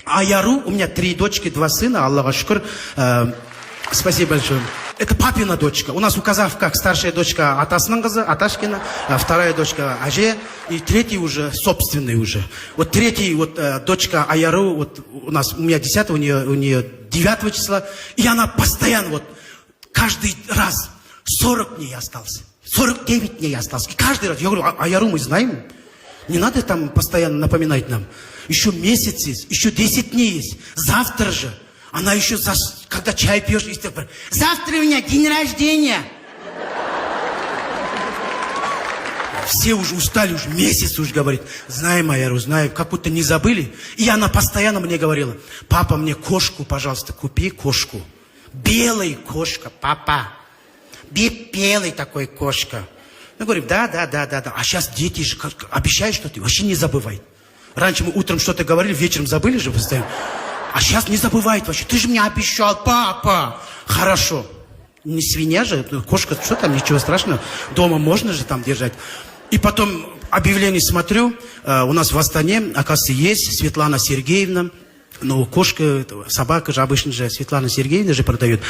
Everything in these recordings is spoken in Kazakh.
Аяру, у меня 3 дочки, 2 сына, Аллаха шукр. Спасибо большое. Это папина дочка. У нас у казахов старшая дочка атасының қызы, Аташкина, вторая дочка Аже, и третий уже собственный уже. Вот третий, вот дочка Аяру, вот у меня 10, у нее 9 числа, и она постоянно вот каждый раз 40 дней остался, 49 дней остался. И каждый раз, я говорю, Аяру мы знаем, не надо там постоянно напоминать нам. Еще месяц есть, еще 10 дней есть, завтра же. Она еще, когда чай пьешь, завтра у меня день рождения. Все уже устали, уже месяц уже говорит. Знаем, Аяру, знаем, как будто не забыли. И она постоянно мне говорила, папа, мне кошку, пожалуйста, купи кошку. Белая кошка, папа. Белый такой кошка. Мы говорим, да. А сейчас дети же обещают, что ты вообще не забывай. Раньше мы утром что-то говорили, вечером забыли же постоянно. А сейчас не забывает вообще. Ты же мне обещал, папа. Хорошо. Не свинья же, кошка, что там, ничего страшного. Дома можно же там держать. И потом объявление смотрю, у нас в Астане, оказывается, есть Светлана Сергеевна. Но кошка, собака же обычно же Светлана Сергеевна же продает.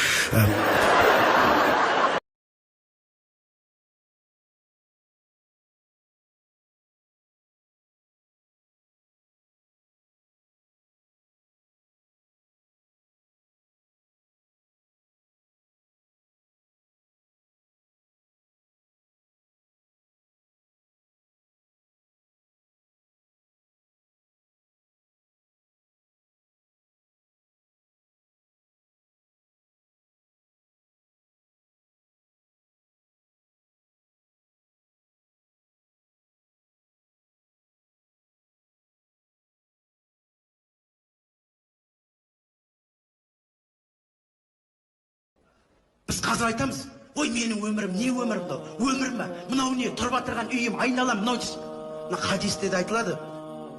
Біз қазір айтамыз, ой, менің өмірім, не өмірім мынау? Өмір ме? Мынау не? Тұрып отырған үйім, айналам, мынау десе. Мына хадисте де айтылады.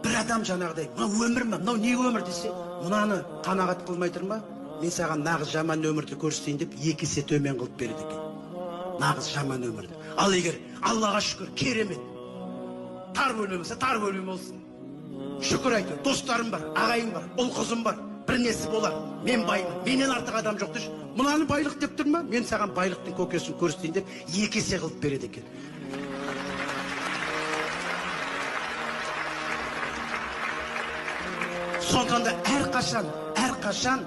Бір адам жаңағыдай, мынау өмір ме? Мынау не өмір десе, мынаны қанағат қылмай тұр ма? Мен саған нағыз жаман өмірді көрсетейін деп 2 есе төмен қылып береді екен. Нағыз жаман өмірді. Ал егер Аллаға шүкір, керемет. Тар бөлме болса, тар бөлме болсын. Шүкір айту, достарым бар, ағайым бар, ұл қызым бар. Bir nesi bolar, men bayım, menen artık adam yok düşün. Mınanı baylık deyip durma, men sağan baylıktın kökesini көрсетейін деп 2 есе kılıp beredi eкен. Soндықтан да әрқашан